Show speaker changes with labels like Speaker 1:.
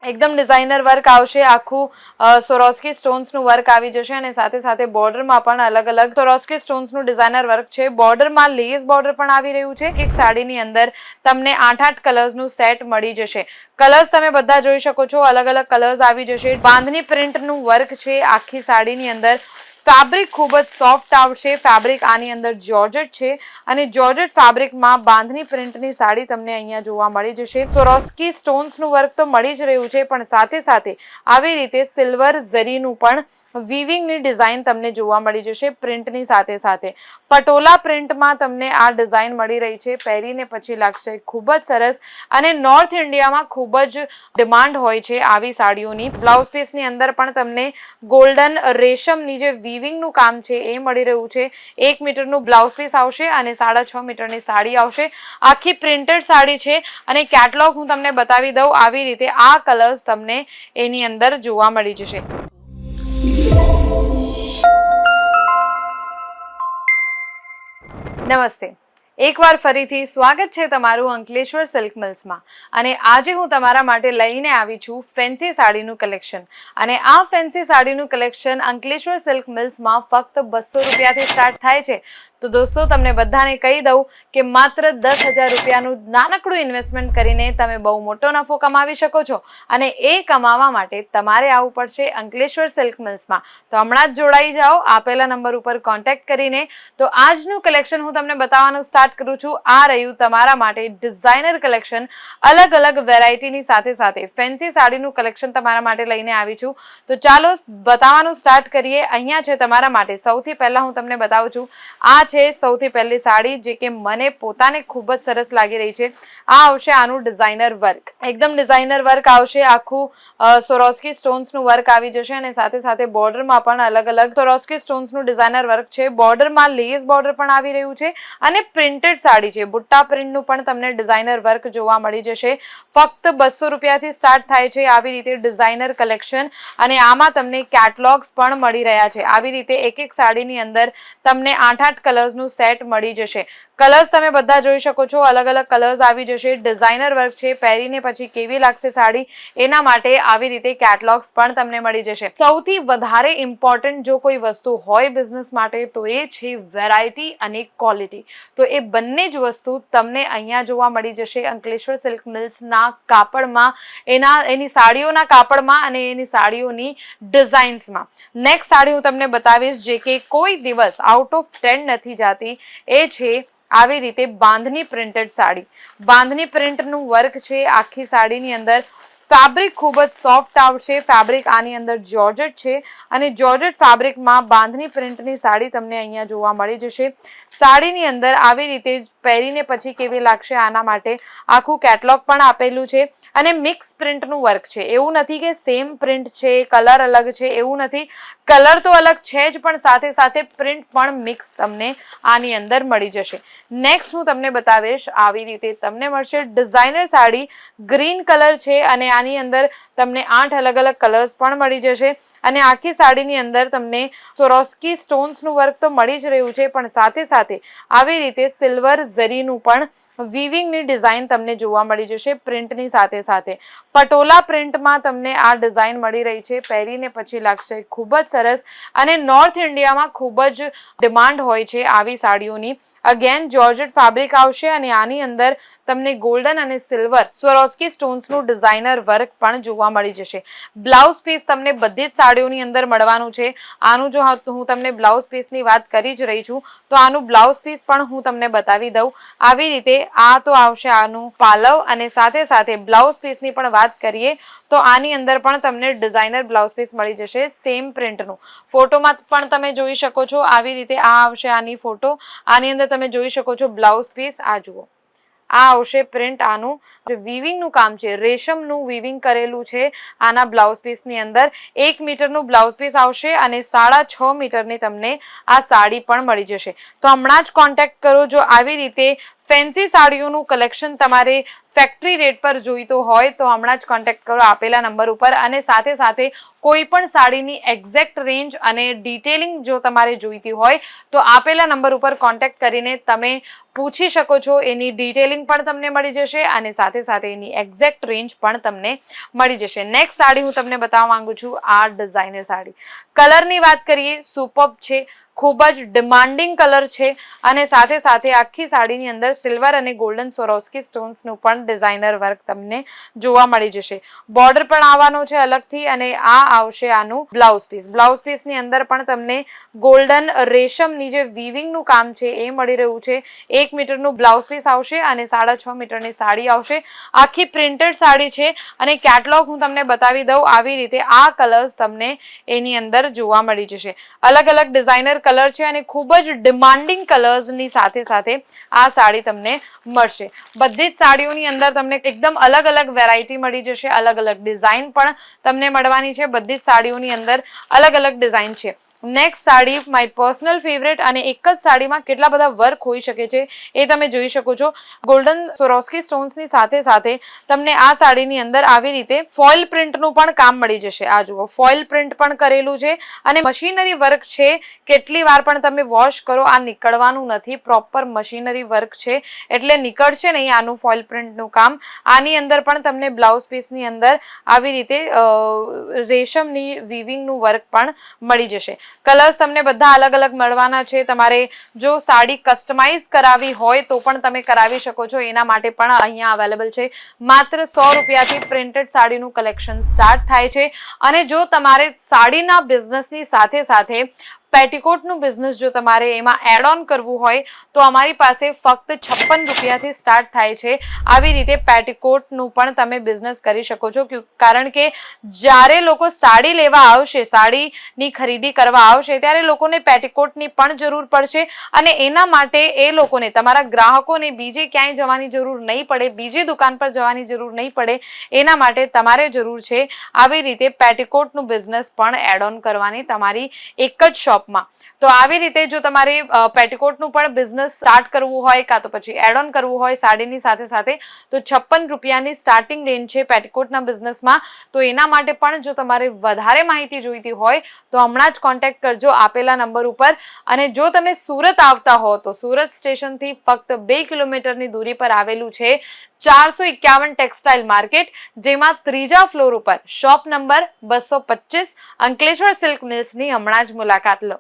Speaker 1: એકદમ designer work આવશે, આખું સોરોસ્કી સ્ટોન્સનું વર્ક આવી જશે અને સાથે સાથે બોર્ડરમાં પણ અલગ અલગ સોરોસ્કી સ્ટોન્સનું ડિઝાઇનર વર્ક છે. બોર્ડરમાં લેસ બોર્ડર પણ આવી રહ્યું છે. એક સાડીની અંદર તમને 8 કલર્સનું સેટ મળી જશે. કલર્સ તમે બધા જોઈ શકો છો, અલગ અલગ કલર્સ આવી જશે. બાંધની પ્રિન્ટનું વર્ક છે આખી સાડીની અંદર. ફેબ્રિક ખૂબ જ સોફ્ટ આવશે. ફેબ્રિક આની અંદર જોર્જેટ છે અને જોર્જેટ ફેબ્રિકમાં બાંધની પ્રિન્ટની સાડી તમને અહીંયા જોવા મળી જશે. સોરોસ્કી સ્ટોન્સનું વર્ક તો મળી જ રહ્યું છે, પણ સાથે સાથે આવી રીતે સિલ્વર ઝરીનું પણ વીવિંગની ડિઝાઇન તમને જોવા મળી જશે પ્રિન્ટની સાથે સાથે. પટોલા પ્રિન્ટમાં તમને આ ડિઝાઇન મળી રહી છે. પહેરીને પછી લાગશે ખૂબ જ સરસ અને નોર્થ ઇન્ડિયામાં ખૂબ જ ડિમાન્ડ હોય છે આવી સાડીઓની. બ્લાઉઝ પીસની અંદર પણ તમને ગોલ્ડન રેશમની જે વીવિંગનું કામ છે એ મળી રહ્યું છે. 1 મીટરનું બ્લાઉઝ પીસ આવશે અને 6.5 મીટરની સાડી આવશે. આખી પ્રિન્ટેડ સાડી છે અને કેટલોગ હું તમને બતાવી દઉં. આવી રીતે આ કલર્સ તમને એની અંદર જોવા મળી જશે. નમસ્તે, એકવાર ફરીથી સ્વાગત છે તમારું અંકલેશ્વર સિલ્ક મિલ્સમાં. અને આજે હું તમારા માટે લઈને આવી છું ફેન્સી સાડીનું કલેક્શન. અને આ ફેન્સી સાડીનું કલેક્શન અંકલેશ્વર સિલ્ક મિલ્સમાં ફક્ત 200 રૂપિયાથી સ્ટાર્ટ થાય છે. તો દોસ્તો, તમને બધાને કહી દઉં કે માત્ર 10,000 રૂપિયાનું નાનકડું ઇન્વેસ્ટમેન્ટ કરીને તમે બહુ મોટો નફો કમાવી શકો છો. અને એ કમાવા માટે તમારે આવવું પડશે અંકલેશ્વર સિલ્ક મિલ્સમાં. તો હમણાં જ જોડાઈ જાઓ આપેલા નંબર ઉપર કોન્ટેક્ટ કરીને. તો આજનું કલેક્શન હું તમને બતાવવાનું સ્ટાર્ટ કરું છું. આ રહ્યું તમારા માટે ડિઝાઇનર કલેક્શન. અલગ અલગ વેરાયટીની સાથે સાથે ફેન્સી સાડીનું કલેક્શન તમારા માટે લઈને આવી છું. તો ચાલો બતાવવાનું સ્ટાર્ટ કરીએ. અહીંયા છે તમારા માટે સૌથી પહેલા હું તમને બતાવું છું. આ છે સૌથી પહેલી સાડી, જે કે મને પોતાને ખૂબ જ સરસ લાગી રહી છે. આ આવશે આનું ડિઝાઇનર વર્ક. એકદમ ડિઝાઇનર વર્ક આવશે. આખું સોરોસ્કી સ્ટોન્સનું વર્ક આવી જશે અને સાથે સાથે બોર્ડરમાં પણ અલગ અલગ સોરોસ્કી સ્ટોન્સનું ડિઝાઇનર વર્ક છે. બોર્ડરમાં લેસ બોર્ડર પણ આવી રહ્યું છે અને પ્રિન્ટેડ સાડી છે. બુટ્ટા પ્રિન્ટનું પણ તમને ડિઝાઇનર વર્ક જોવા મળી જશે. ફક્ત 200 રૂપિયાથી સ્ટાર્ટ થાય છે આવી રીતે ડિઝાઇનર કલેક્શન. અને આમાં તમને કેટલોગ્સ પણ મળી રહ્યા છે. આવી રીતે એક એક સાડીની અંદર તમને 8 કલર્સનું સેટ મળી જશે. કલર્સ તમે બધા જોઈ શકો છો, અલગ અલગ કલર્સ આવી જશે. ડિઝાઇનર વર્ક છે. પહેરીને પછી કેવી લાગશે સાડી એના માટે આવી રીતે કેટલોગ્સ પણ તમને મળી જશે. સૌથી વધારે ઇમ્પોર્ટન્ટ જો કોઈ વસ્તુ હોય બિઝનેસ માટે તો એ છે વેરાયટી અને ક્વોલિટી. તો એ બંને જ વસ્તુ તમને અહીંયા જોવા મળી જશે અંકલેશ્વર સિલ્ક મિલ્સના કાપડમાં, એની સાડીઓના કાપડમાં અને એની સાડીઓની ડિઝાઇન્સમાં. નેક્સ્ટ સાડી હું તમને બતાવીશ જે કે કોઈ દિવસ આઉટ ઓફ ટ્રેન્ડ નથી જાતી. એ છે આવી રીતે બાંધની પ્રિન્ટેડ સાડી. બાંધની પ્રિન્ટનું વર્ક છે આખી સાડીની અંદર. ફેબ્રિક ખૂબ જ સોફ્ટ આવશે. ફેબ્રિક આની અંદર જોર્જેટ છે અને જોર્જેટ ફેબ્રિકમાં બાંધની પ્રિન્ટની સાડી તમને અહીંયા જોવા મળી જશે. સાડીની અંદર આવી રીતે પહેરીને પછી કેવી લાગશે આના માટે આખું કેટલોગ પણ આપેલું છે. અને મિક્સ પ્રિન્ટનું વર્ક છે. એવું નથી કે સેમ પ્રિન્ટ છે, કલર અલગ છે, એવું નથી. કલર તો અલગ છે જ, પણ સાથે સાથે પ્રિન્ટ પણ મિક્સ તમને આની અંદર મળી જશે. નેક્સ્ટ હું તમને બતાવીશ. આવી રીતે તમને મળશે ડિઝાઇનર સાડી. ગ્રીન કલર છે અને આની અંદર તમને 8 અલગ અલગ કલર્સ પણ મળી જશે. અને આખી સાડીની અંદર તમને સોરોસ્કી સ્ટોન્સનું વર્ક તો મળી જ રહ્યું છે, પણ સાથે સાથે આવી રીતે સિલ્વર ઝરીનું પણ વીવિંગની ડિઝાઇન તમને જોવા મળી જશે પ્રિન્ટની સાથે સાથે. પટોલા પ્રિન્ટમાં તમને આ ડિઝાઇન મળી રહી છે. પહેરીને પછી લાગશે ખૂબ જ સરસ અને નોર્થ ઇન્ડિયામાં ખૂબ જ ડિમાન્ડ હોય છે આવી સાડીઓની. અગેન જોર્જેટ ફેબ્રિક આવશે અને આની અંદર તમને ગોલ્ડન અને સિલ્વર સ્વરોસ્કી સ્ટોન્સનું ડિઝાઇનર વર્ક પણ જોવા મળી જશે. બ્લાઉઝ પીસ તમને બધી જ સાડીઓની અંદર મળવાનું છે. આનું જો હું તમને બ્લાઉઝ પીસની વાત કરી જ રહી છું તો આનું બ્લાઉઝ પીસ પણ હું તમને બતાવી દઉં. આવી રીતે આ તો આવશે આનું પાલવ અને સાથે સાથે બ્લાઉઝ પીસની પણ વાત કરીએ તો આની અંદર પણ તમને ડિઝાઇનર બ્લાઉઝ પીસ મળી જશે સેમ પ્રિન્ટનું. ફોટોમાં પણ તમે જોઈ શકો છો. આવી રીતે આ આવશે આની ફોટો. આની અંદર તમે જોઈ શકો છો બ્લાઉઝ પીસ. આ જુઓ, આ આવશે પ્રિન્ટ. આનું જે વીવિંગનું કામ છે, રેશમનું વીવિંગ કરેલું છે આના બ્લાઉઝ પીસની અંદર. 1 મીટરનું બ્લાઉઝ પીસ આવશે અને 6.5 મીટરની તમને આ સાડી પણ મળી જશે. તો હમણાં જ કોન્ટેક્ટ કરો જો આવી રીતે ફેન્સી સાડીઓનું કલેક્શન તમારે ફેક્ટરી રેટ પર જોઈતો હોય તો હમણાં જ કોન્ટેક્ટ કરો આપેલા નંબર ઉપર, અને સાથે સાથે કોઈ પણ સાડીની એક્ઝેક્ટ રેન્જ અને ડિટેલિંગ જો તમારે જોઈતી હોય તો આપેલા નંબર ઉપર કોન્ટેક્ટ કરીને તમે પૂછી શકો છો. એની ડિટેલિંગ પણ તમને મળી જશે અને સાથે સાથે એની એક્ઝેક્ટ રેન્જ પણ તમને મળી જશે. નેક્સ્ટ સાડી હું તમને બતાવવા માંગુ છું, આ ડિઝાઇનર સાડી. કલરની વાત કરીએ, સુપર્બ છે, ખૂબ જ ડિમાન્ડિંગ કલર છે અને સાથે સાથે આખી સાડીની અંદર સિલ્વર અને ગોલ્ડન સ્વરોસ્કી સ્ટોન્સનું પણ ડિઝાઇનર વર્ક તમને જોવા મળી જશે. બોર્ડર પણ આવવાનો છે અલગથી અને આ આવશે આનું બ્લાઉઝ પીસ. બ્લાઉઝ પીસની અંદર પણ તમને ગોલ્ડન રેશમની જે વીવિંગનું કામ છે એ મળી રહ્યું છે. 1 મીટરનું બ્લાઉઝ પીસ આવશે અને 6.5 મીટરની સાડી આવશે. આખી પ્રિન્ટેડ સાડી છે અને કેટલોગ હું તમને બતાવી દઉં. આવી રીતે આ કલર્સ તમને એની અંદર જોવા મળી જશે. અલગ અલગ ડિઝાઇનર કલર છે અને ખૂબ જ ડિમાન્ડિંગ કલર્સની સાથે સાથે આ સાડી તમને મળશે. બધી જ સાડીઓની અંદર તમને એકદમ અલગ અલગ વેરાયટી મળી જશે, અલગ અલગ ડિઝાઇન પણ તમને મળવાની છે. બધી જ સાડીઓની અંદર અલગ અલગ ડિઝાઇન છે. Next sari my personal favourite, અને એક જ સાડીમાં કેટલા બધા વર્ક હોઈ શકે છે એ તમે જોઈ શકો છો. ગોલ્ડન સ્વરોસ્કી સ્ટોન્સની સાથે સાથે તમને આ સાડીની અંદર આવી રીતે ફોઇલ પ્રિન્ટનું પણ કામ મળી જશે. આ જુઓ, ફોઇલ પ્રિન્ટ પણ કરેલું છે અને મશીનરી વર્ક છે. કેટલી વાર પણ તમે વોશ કરો આ નીકળવાનું નથી. પ્રોપર મશીનરી વર્ક છે એટલે નીકળશે નહીં આનું ફોઇલ પ્રિન્ટનું કામ. આની અંદર પણ તમને બ્લાઉઝ પીસની અંદર આવી રીતે રેશમની વીવિંગનું વર્ક પણ મળી જશે. કલર્સ તમને બધા અલગ અલગ મળવાના છે. તમારે જો સાડી કસ્ટમાઇઝ કરાવી હોય તો પણ તમે કરાવી શકો છો. એના માટે પણ અહીંયા અવેલેબલ છે. માત્ર 100 રૂપિયાથી પ્રિન્ટેડ સાડીનું કલેક્શન સ્ટાર્ટ થાય છે. અને જો તમારે સાડીના બિઝનેસની સાથે સાથે પેટીકોટનું બિઝનેસ જો તમારે એમાં એડ ઓન કરવું હોય તો અમારી પાસે ફક્ત 56 રૂપિયાથી સ્ટાર્ટ થાય છે. આવી રીતે પેટીકોટનું પણ તમે બિઝનેસ કરી શકો છો. કારણ કે જ્યારે લોકો સાડી લેવા આવશે, સાડીની ખરીદી કરવા આવશે, ત્યારે લોકોને પેટીકોટની પણ જરૂર પડશે અને એના માટે એ લોકોને, તમારા ગ્રાહકોને બીજે ક્યાંય જવાની જરૂર નહીં પડે, બીજી દુકાન પર જવાની જરૂર નહીં પડે. એના માટે તમારે જરૂર છે આવી રીતે પેટીકોટનું બિઝનેસ પણ એડ ઓન કરવાની તમારી એક જ શોપ. તો આવી રીતે જો તમારે પેટીકોટનું પણ બિઝનેસ સ્ટાર્ટ કરવું હોય કાં તો પછી એડ ઓન કરવું હોય સાડીની સાથે સાથે તો 56 રૂપિયાની સ્ટાર્ટિંગ રેન્જ છે પેટીકોટના બિઝનેસમાં. તો એના માટે પણ જો તમારે વધારે માહિતી જોઈતી હોય તો હમણાં જ કોન્ટેક્ટ કરજો આપેલા નંબર ઉપર. અને જો તમે સુરત આવતા હો તો સુરત સ્ટેશનથી ફક્ત 2 કિલોમીટરની દૂરી પર આવેલું છે 451 ટેક્સટાઇલ માર્કેટ, જેમાં 3જા ફ્લોર ઉપર શોપ નંબર 225 અંકલેશ્વર સિલ્ક મિલ્સની હમણાં જ મુલાકાત લો.